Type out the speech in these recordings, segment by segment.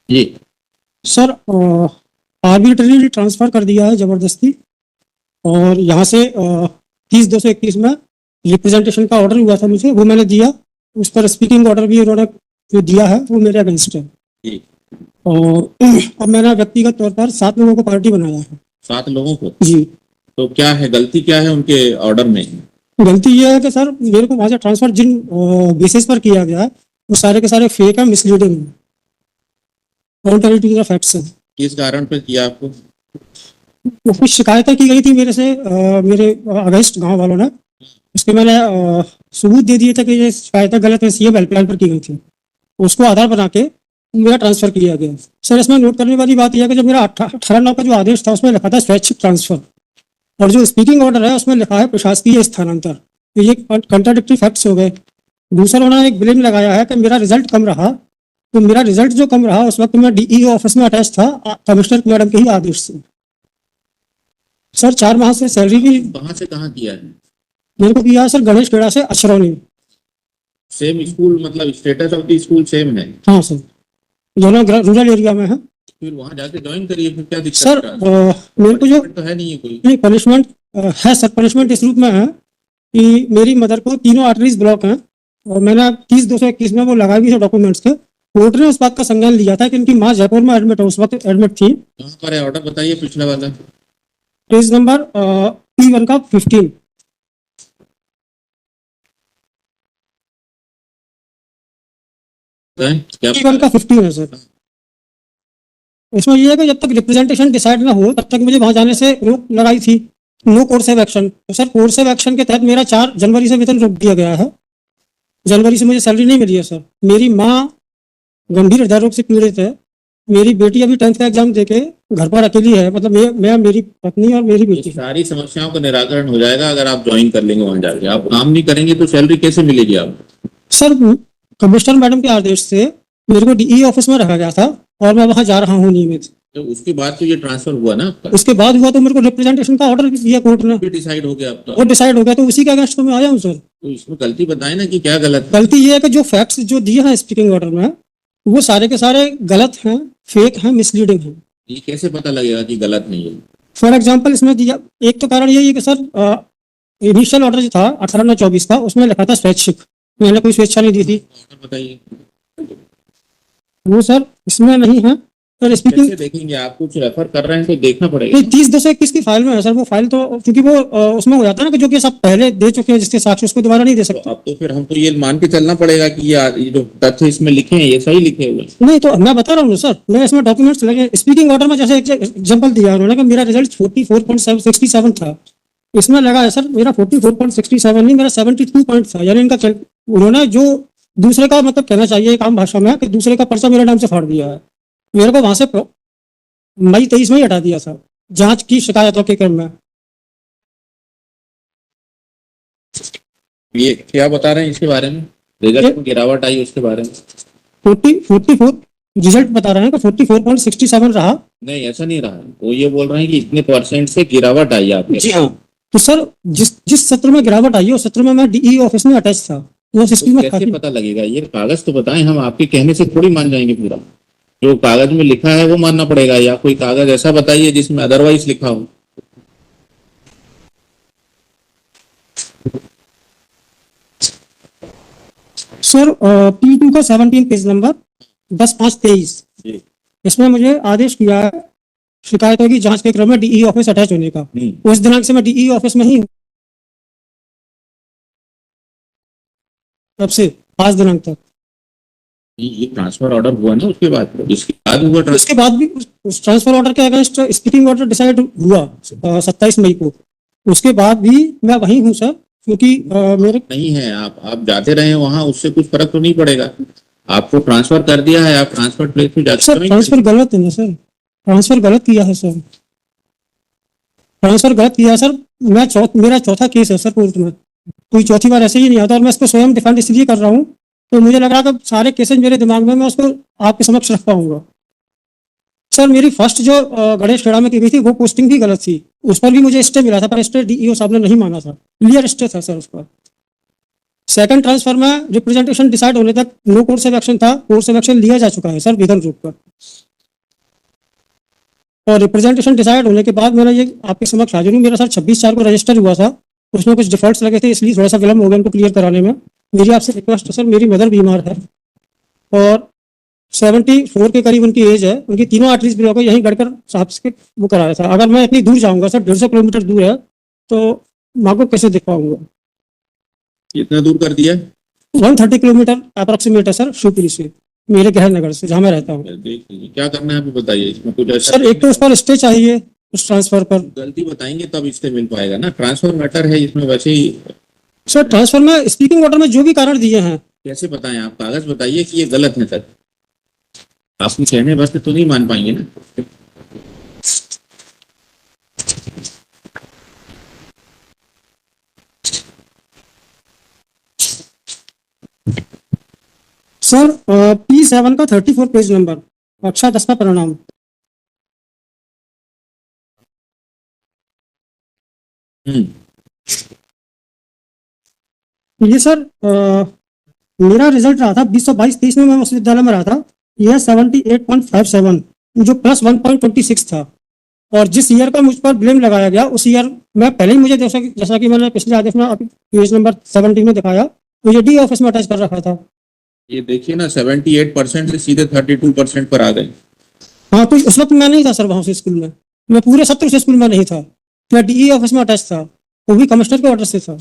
जी। Sir arbitrary transfer कर दिया है जबरदस्ती। और यहाँ से 30/221 में रिप्रेजेंटेशन का ऑर्डर हुआ था मुझे, वो मैंने दिया। उस पर स्पीकिंग ऑर्डर भी उन्होंने जो दिया है वो मेरे अगेंस्ट है। जी। और अब मैंने व्यक्तिगत तौर पर 7 लोगों को पार्टी बनाया है। 7 लोगों को? जी। तो क्या है, गलती क्या है उनके ऑर्डर में? गलती ये है कि सर मेरे को वहाँ से ट्रांसफर जिन बेसिस पर किया गया है वो सारे के सारे फेक है, मिसलीडिंग है, कॉन्ट्ररी टू द फैक्ट्स है। किस कारण पर किया आपको? वो कुछ शिकायतें की गई थी मेरे से, मेरे अगेंस्ट गांव वालों ने। उसके मैंने सबूत दे दिए थे कि ये शिकायतें गलत है, सीएम हेल्पलाइन पर की गई थी। उसको आधार बना के मेरा ट्रांसफर किया गया। सर इसमें नोट करने वाली बात यह है कि जब मेरा 18/9 का जो आदेश था उसमें लिखा था स्वैच्छिक ट्रांसफर, और जो स्पीकिंग ऑर्डर है उसमें लिखा है प्रशासकीय स्थानांतर। तो ये कंट्राडिक्टरी फैक्ट्स हो गए। दूसरा उन्होंने एक ब्लेम लगाया है कि मेरा रिजल्ट कम रहा। तो मेरा रिजल्ट जो कम रहा उस वक्त मैं डीईओ ऑफिस में अटैच था, कमिश्नर मैडम के ही आदेश से। सर 4 माह से सैलरी भी कहाँ से कहाँ किया है? मेरे को दिया है सर गणेश खेड़ा से अछरौनी। सेम स्कूल, मतलब status of the school same है? हाँ सर, दोनों रूरल एरिया में है। फिर वहां जाके ज्वाइन करिए, फिर क्या दिक्कत सर है? मेरे को जो तो है नहीं है कोई? नहीं पनिशमेंट है सर, पनिशमेंट इस रूप में है कि मेरी मदर को तीनों आर्टरीज ब्लॉक हैं, और मैंने 30/221 में वो लगाई हुई है डॉक्यूमेंट्स के। कोर्ट ने उस बात का संज्ञान लिया था कि इनकी माँ जयपुर में एडमिट है, उस वक्त एडमिट थी। कहाँ पर है ऑर्डर, बताइए पिछला वाला। पेज नंबर P1 का 15। क्या P1 का 15 है सर। इसमें यह है कि जब तक रिप्रेजेंटेशन डिसाइड ना हो तब तक मुझे वहां जाने से रोक लगाई थी। No course of action. तो सर कोर्स ऑफ एक्शन के तहत मेरा 4 जनवरी से वेतन रोक दिया गया है। जनवरी से मुझे सैलरी नहीं मिली है सर। मेरी माँ गंभीर हृदय रोग से पीड़ित है। मेरी बेटी अभी 10th का एग्जाम देके घर पर अकेली है, मतलब मैं मेरी पत्नी और मेरी बेटी। सारी समस्याओं का निराकरण हो जाएगा अगर आप ज्वाइन कर लेंगे वहां जाके। आप काम नहीं करेंगे तो सैलरी कैसे मिलेगी आपको? सर कमिश्नर मैडम के आदेश से मेरे को डीई ऑफिस में रखा गया था और मैं वहां जा रहा हूँ नियमित। तो उसके बाद तो ये ट्रांसफर हुआ ना आपका? उसके बाद हुआ तो मेरे को रिप्रेजेंटेशन का ऑर्डर दिया कोर्ट ने। डिसाइड हो गया आपका? वो डिसाइड हो गया, तो उसी के अगेंस्ट में आया हूँ सर। तो इसमें गलती बताए ना कि क्या गलत है? गलती ये है कि जो फैक्ट्स जो दिए हैं स्पीकिंग ऑर्डर में वो सारे के सारे गलत हैं, फेक हैं, मिसलीडिंग हैं। ये कैसे पता लगेगा कि गलत नहीं है? फॉर एग्जाम्पल इसमें दिया, एक तो कारण यही है कि सर इनिशियल ऑर्डर जो था 18/9/24 का उसमें लिखा था स्वैच्छिक, मैंने कोई स्वेच्छा नहीं दी थी। ऑर्डर बताइए। वो सर इसमें नहीं है सर। स्पीकिंग कैसे देखेंगे? आप कुछ रेफर कर रहे हैं तो देखना पड़ेगा। 30/221 की फाइल में है सर वो फाइल, तो क्योंकि वो उसमें हो जाता है ना कि जो कि सब पहले दे चुके हैं जिसके साक्ष्य उसको दोबारा नहीं दे सकते। अब तो फिर हमको ये मान के चलना पड़ेगा कि ये जो तथ्य इसमें लिखे हैं ये सही लिखे हुए हैं। नहीं तो मैं बता रहा हूँ सर, मैं इसमें डॉक्यूमेंट्स लगे। स्पीकिंग ऑर्डर में जैसे एग्जाम्पल दिया उन्होंने कि मेरा रिजल्ट 44.67 था। इसमें लगा है सर मेरा 44.67 नहीं, मेरा 72 पॉइंट था। यानी इनका उन्होंने जो दूसरे का, मतलब कहना चाहिए एक आम भाषा में, कि दूसरे का पर्चा मेरे नाम से फाड़ दिया है। मेरे को वहां से मई 23 में ही हटा दिया था जांच की शिकायतों के क्रम में। ये क्या बता रहे हैं इसके बारे में? रिजल्ट में गिरावट आई उसके बारे में? 44 रिजल्ट बता रहे हैं कि 44.67 रहा। नहीं ऐसा नहीं रहा, वो ये बोल रहे हैं कि इतने परसेंट से गिरावट आई आपके। जी हाँ। तो सर जिस सत्र में गिरावट आई है उस सत्र में मैं डीई ऑफिस में अटैच था। वो सिस्टम में कैसे पता लगेगा? ये कागज तो बताएं, हम आपके कहने से थोड़ी मान जाएंगे। पूरा जो कागज में लिखा है वो मानना पड़ेगा, या कोई कागज ऐसा बताइए जिसमें अदरवाइज लिखा हो। सर P2 का 17 पेज नंबर 10/5/23, इसमें मुझे आदेश किया है शिकायतों की जांच के क्रम में डीई ऑफिस अटैच होने का। उस दिनांक से मैं डीई ऑफिस में ही हूँ, तब से 5 दिनांक तक। ये ट्रांसफर ऑर्डर हुआ ना उसके बाद? इसके बाद हुआ? उसके बाद भी उस ट्रांसफर ऑर्डर के अगेंस्ट स्पीकिंग ऑर्डर डिसाइड हुआ 27 मई को। उसके बाद भी मैं वहीं हूँ सर, क्योंकि मेरे नहीं है। आप जाते रहे वहां, उससे कुछ फर्क तो नहीं पड़ेगा। आपको ट्रांसफर कर दिया है, आप ट्रांसफर प्लेस पे जाते सर। ट्रांसफर गलत है ना सर, ट्रांसफर गलत किया है सर, ट्रांसफर गलत किया है सर। मेरा चौथा केस है सर कोर्ट में, कोई चौथी बार ऐसे ही नहीं आता। और मैं इसको स्वयं डिफेंड इसलिए कर रहा हूँ तो मुझे लग रहा है कि सारे केसेस मेरे दिमाग में, मैं उसको आपके समक्ष रख पाऊंगा। सर मेरी फर्स्ट जो गणेश खेड़ा में की गई थी वो पोस्टिंग भी गलत थी, उस पर भी मुझे स्टे मिला था, पर स्टे डीईओ साहब ने नहीं माना था। क्लियर स्टे था सर उस पर। सेकंड ट्रांसफर में रिप्रेजेंटेशन डिसाइड होने तक नो कोर्स ऑफ एक्शन था, कोर्स ऑफ एक्शन लिया जा चुका है सर विधन रूप पर। और रिप्रेजेंटेशन डिसाइड होने के बाद मैंने ये आपके समक्ष हाजिर हूँ। मेरा सर 26/4 को रजिस्टर हुआ था, उसमें कुछ डिफॉल्ट्स लगे थे, इसलिए थोड़ा सा विलम्ब हो गया उनको क्लियर कराने में। मेरी आपसे रिक्वेस्ट है सर, मेरी मदर बीमार है और 74 के करीब उनकी एज है, उनकी तीनों आर्टरीज ब्लॉक है, यहीं गड़कर साहब से वो कराया था। अगर मैं इतनी दूर जाऊंगा सर, 150 किलोमीटर दूर है, तो माँ को कैसे दिखवाऊंगा? कितना दूर कर दिया? 130 किलोमीटर अप्रोक्सीमेट है सर, शिवपुरी से, मेरे गृह नगर से, जहाँ मैं रहता हूँ। देख लीजिए क्या करना है, अभी बताइए। इसमें कुछ ऐसा सर एक तो उस पर स्टे चाहिए, उस ट्रांसफर पर। गलती बताएंगे तब इससे मिल पाएगा ना। ट्रांसफर मैटर है इसमें वैसे ही। सर ट्रांसफर में स्पीकिंग ऑर्डर में जो भी कारण दिए हैं, कैसे बताएं? आप कागज बताइए कि ये गलत है सर। आपके कहने बस तो नहीं मान पाएंगे ना। सर P7 का 34 पेज नंबर, कक्षा 10 का परिणाम। हम्म। ये सर मेरा रिजल्ट रहा था 2022-23 में, मैं उस विद्यालय में रहा था। यह 78.57 जो प्लस 1.26 था। और जिस ईयर का मुझ पर ब्लेम लगाया गया, उस ईयर में पहले ही मुझे जैसा कि मैंने पिछले आदेश में पेज नंबर 17 में दिखाया, मुझे डी ऑफिस में अटैच कर रखा था। ये देखिए ना, 78% से सीधे 32% पर आ गए। हाँ, तो उस वक्त मैं नहीं था सर वहां से स्कूल में, मैं पूरे सत्र से स्कूल में नहीं था, मैं डीई ऑफिस में अटैच था, वो भी कमिश्नर के ऑर्डर से था।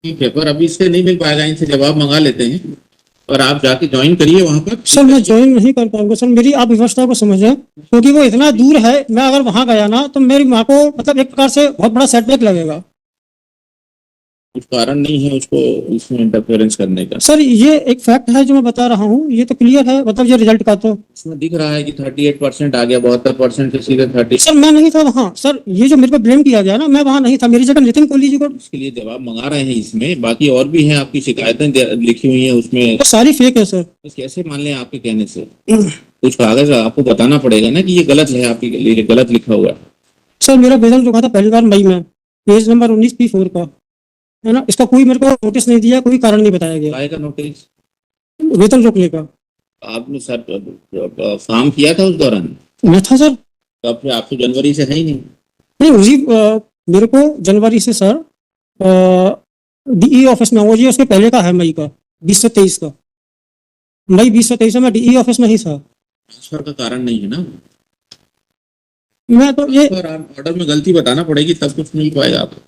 ठीक है, पर अभी इससे नहीं मिल पाएगा, इनसे जवाब मंगा लेते हैं और आप जाके ज्वाइन करिए वहां पर। सर मैं ज्वाइन नहीं कर पाऊंगा सर, मेरी आप व्यवस्था को समझें, क्योंकि वो इतना दूर है। मैं अगर वहां गया ना, तो मेरी माँ को मतलब एक प्रकार से बहुत बड़ा सेटबैक लगेगा। कुछ कारण नहीं है उसको इसमें इंटरफेरेंस करने का। सर ये एक फैक्ट है जो मैं बता रहा हूँ, ये तो क्लियर है, मतलब ये रिजल्ट का तो। इसमें दिख रहा है कि 38% आ गया, 72% से सीधे 30। सर मैं नहीं था वहाँ सर, ये जो मेरे पे ब्लेम किया गया ना, मैं वहाँ नहीं था, मेरी जगह नितिन कोहली जी को। इसके लिए जवाब मंगा रहे हैं इसमें। बाकी और भी हैं आपकी शिकायतें लिखी हुई हैं उसमें। वो सारी फेक है सर। बस कैसे मान लें आपके कहने से? कुछ कागज आपको बताना पड़ेगा ना कि ये गलत है, आपके लिए गलत लिखा हुआ है। सर मेरा वेतन रुका था पहली बार मई में, पेज नंबर 19 P4 का, है ना। इसका कोई मेरे को नोटिस नहीं दिया, कोई कारण नहीं बताया गया आएगा नोटिस? वेतन रोकने का। आपने सर काम किया था उस दौरान? मैं था सर। तब फिर आप तो जनवरी से है ही नहीं। नहीं उसी मेरे को जनवरी से सर डीई ऑफिस में, वो जी उसके पहले का है, मई का 2023 का, मई 2023 में मैं डीई ऑफिस में ही था। ट्रांसफर का कारण नहीं है ना। मैं तो ये ऑर्डर में गलती बताना पड़ेगी तब कुछ मिल पाएगा आपको।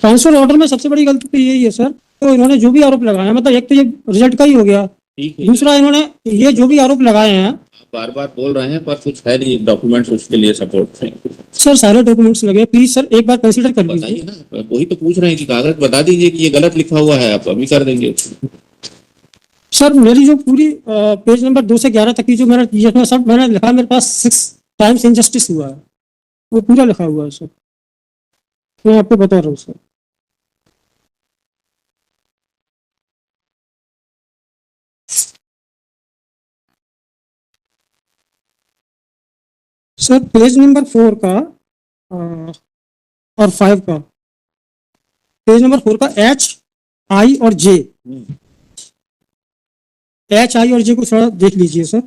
ट्रांसफर ऑर्डर में सबसे बड़ी गलती तो यही है सर। तो इन्होंने जो भी आरोप लगाया, मतलब एक तो ये रिजल्ट का ही हो गया, ठीक है, दूसरा इन्होंने ये जो भी आरोप लगाए हैं। आप बार बार बोल रहे हैं पर कुछ है नहीं डॉक्यूमेंट्स उसके लिए सपोर्ट है। सर सारे डॉक्यूमेंट्स लगे, प्लीज सर एक बार कंसीडर कर लीजिए। बताइए ना, वही तो पूछ रहे हैं कि कागज बता दीजिए कि ये गलत लिखा हुआ है, आप अभी कर देंगे। सर मेरी जो पूरी पेज नंबर 2 से 11 तक की जो मैंने जिसमें सब मैंने लिखा, मेरे पास 6 टाइम्स इनजस्टिस हुआ है, वो पूरा लिखा हुआ है सर, मैं आपको बता रहा हूँ सर। सर पेज नंबर 4 का और 5 का, पेज नंबर 4 का H, I और J, H, I और J को थोड़ा देख लीजिए सर।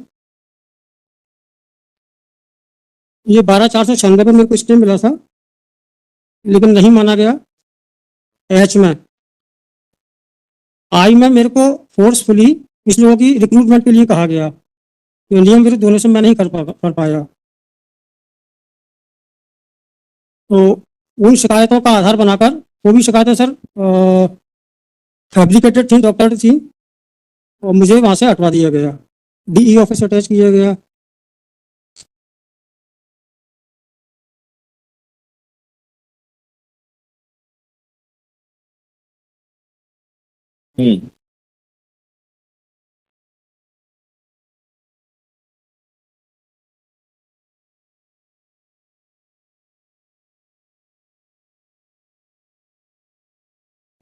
ये 12/496 पर मेरे को स्टे मिला था, लेकिन नहीं माना गया। H में, I में मेरे को फोर्सफुली कुछ लोगों की रिक्रूटमेंट के लिए कहा गया, तो नियम विरुद्ध होने से मैं नहीं कर पाया। तो उन शिकायतों का आधार बनाकर, वो भी शिकायतें सर फैब्रिकेटेड थी, डॉक्टर थी, और मुझे वहां से हटवा दिया गया, डीई ऑफिस अटैच किया गया। हम्म।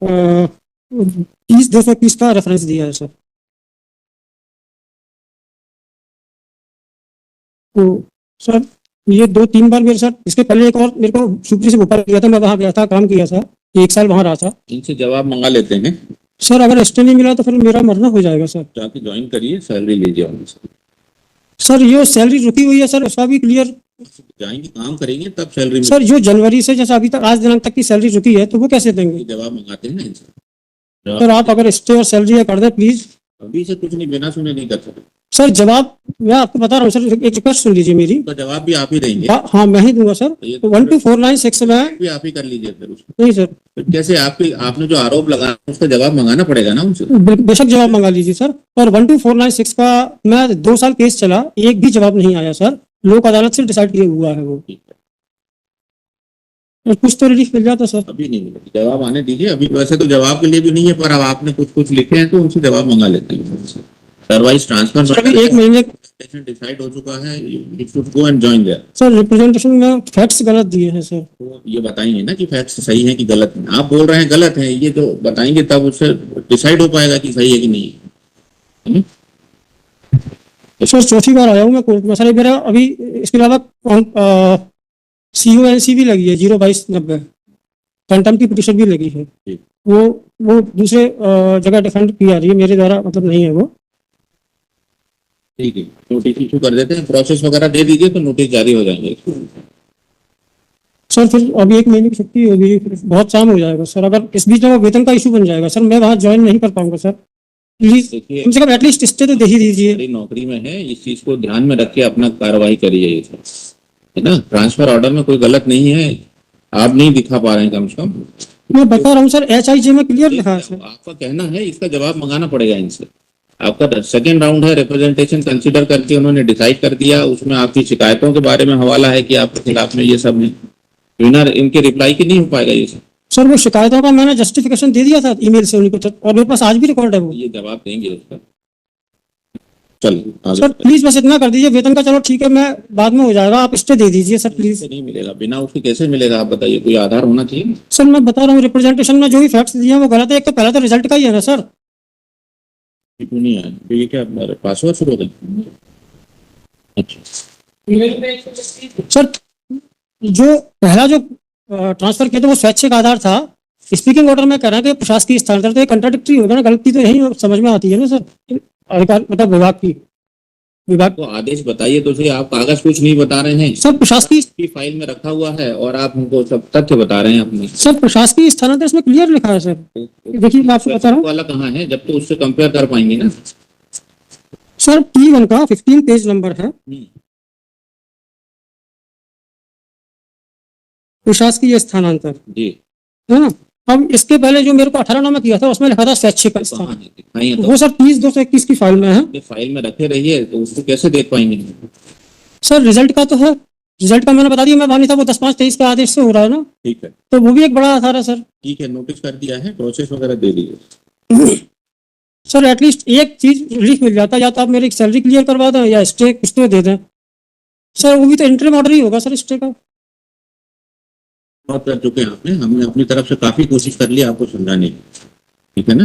अ, 30/221 का रेफरेंस दिया है सर। तो सर ये 2-3 बार मेरे साथ, इसके पहले एक और मेरे को शिवपुरी से भोपाल गया था, मैं वहां गया था, काम किया था, 1 साल वहां रहा था। इनसे जवाब मंगा लेते हैं, सर अगर स्टे नहीं मिला तो फिर मेरा मरना हो जाएगा सर। जाके ज्वाइन करिए, सैलरी लीजिए उनसे। सर ये सैलरी रुकी हुई है सर, उसका भी क्लियर। जाएंगे, काम करेंगे, तब सैलरी सर जो जनवरी से जैसे अभी तक आज दिनांक तक की सैलरी रुकी है तो वो कैसे देंगे? जवाब मंगाते हैं ना इनसे। सर आप अगर स्टे और सैलरी कर दें प्लीज। अभी से कुछ नहीं, बिना सुने नहीं कर सकते। सर जवाब मैं आपको बता रहा हूँ सर, एक रिक्वेस्ट सुन लीजिए मेरी। तो जवाब भी आप ही देंगे, हाँ मैं ही दूंगा सर। ये 12496 में। भी आप ही कर लीजिए फिर उसको। नहीं सर, फिर कैसे आपने जो आरोप लगाया उसका जवाब मंगाना पड़ेगा ना उनसे। बेशक जवाब मंगा लीजिए सर। और 12496 का मैं 2 साल केस चला, एक भी जवाब नहीं आया सर। लोक अदालत से डिसाइड किया हुआ है वो। ठीक है, और कुछ तो रिलीफ मिल जाता सर। अभी नहीं मिलेगा, जवाब आने दीजिए। अभी वैसे तो जवाब के लिए भी नहीं है, पर अब आपने कुछ लिखे हैं तो उनसे जवाब मंगा लेते हैं। अदरवाइज ट्रांसफर सर अभी 1 महीने डिसाइड हो चुका है, you should go and join there. Sir representation में फैक्ट्स गलत दिए हैं सर। तो ये बताएंगे ना कि फैक्ट्स सही है कि गलत है। आप बोल रहे हैं गलत है, ये तो बताएंगे तब उससे डिसाइड हो पाएगा कि सही है कि नहीं है। सर चौथी बार आया हूँ मैं कोर्ट में सर। मेरा अभी इसके अलावा CONC भी लगी है 02290, कंटेम्प्ट की पिटीशन भी लगी है। ठीक। वो दूसरे जगह डिफेंड की जा रही है, मेरे द्वारा मतलब नहीं है वो। ठीक है, नोटिस इशू कर देते हैं, प्रोसेस वगैरह दे दीजिए तो नोटिस जारी हो जाएंगे। सर फिर अभी 1 महीने की छुट्टी होगी, फिर बहुत शाम हो जाएगा सर। अगर इस बीच में वो वेतन का इशू बन जाएगा सर, मैं वहाँ ज्वाइन नहीं कर पाऊंगा सर। प्लीज देखिए, कम से कम एटलीस्ट स्टे तो दे ही दीजिए। बड़ी नौकरी में है, इस चीज को ध्यान में रख के अपना कार्रवाई करिए। ये सब है ना, ट्रांसफर ऑर्डर में कोई गलत नहीं है, आप नहीं दिखा पा रहे हैं कम से कम। मैं बता रहा हूँ सर, HIJ में क्लियर लिखा है सर। आपका कहना है, इसका जवाब मंगाना पड़ेगा इनसे। आपका सेकंड राउंड है, रिप्रेजेंटेशन कंसीडर करके उन्होंने डिसाइड कर दिया, उसमें आपकी शिकायतों के बारे में हवाला है कि आपके खिलाफ में ये सब है। बिना इनके रिप्लाई की नहीं हो पाएगा ये सब। सर वो शिकायतों का मैंने जस्टिफिकेशन दे दिया था ईमेल से उन्हीं को, और मेरे पास आज भी रिकॉर्ड है वो। ये जवाब देंगे उसका। चलिए आगे सर प्लीज बस इतना कर दीजिए, वेतन का चलो ठीक है, मैं बाद में हो जाएगा, आप स्टे दे दीजिए सर प्लीज। नहीं मिलेगा, बिना उसके कैसे मिलेगा? आप बताइए, कोई आधार होना चाहिए। सर मैं बता रहा हूँ, रिप्रेजेंटेशन में जो भी फैक्ट्स दिए हैं वो गलत है। एक तो पहला तो रिजल्ट का ही है ना सर। क्यों नहीं आया? तो ये क्या पासवर्ड शुरू हो गया? अच्छा, सर जो पहला जो ट्रांसफर किया था वो स्वैच्छिक आधार था। स्पीकिंग ऑर्डर में कह रहा है कि प्रशासकीय स्थानांतरण, तो ये कंट्राडिक्टरी होगा ना। गलती तो यही समझ में आती है ना सर, अधिकार मतलब विभाग तो आदेश बताइए तो सही। आप कागज कुछ नहीं बता रहे हैं, सर प्रशासकीय की फाइल में रखा हुआ है और आप हमको सब तथ्य बता रहे हैं अपने। सर प्रशासकीय स्थानांतरण इसमें क्लियर लिखा है सर। देखिए मैं आपको बता रहा हूँ वाला कहाँ है, जब तो उससे कंपेयर कर पाएंगे ना। सर। T1 का 15 पेज नंबर है, प्रशासकीय स्थानांतरण, जी। है ना। अब इसके पहले जो मेरे को 18 में किया था उसमें लिखा था स्वैच्छिक कहाँ स्थान। है? दिखाइए तो। वो सर 30/221 की फाइल में है। ये फाइल में रखे रहिए, तो उसको कैसे देख पाएंगे? सर रिजल्ट का तो है, रिजल्ट का मैंने बता दिया, मैं मानी था वो 10/5/23 के आदेश से हो रहा है ना, ठीक है, तो वो भी एक बड़ा आधार है सर। ठीक है, नोटिस कर दिया है, प्रोसेस वगैरह दे दीजिए। सर एटलीस्ट एक चीज रिलीफ मिल जाता, या तो आप मेरी सैलरी क्लियर करवा दें या स्टे कुछ तो दे दें सर। वो भी तो इंटरिम ऑर्डर ही होगा सर स्टे का। बहुत कर चुके हैं आपने, हमने अपनी तरफ से काफी कोशिश कर ली आपको समझाने की, ठीक है ना।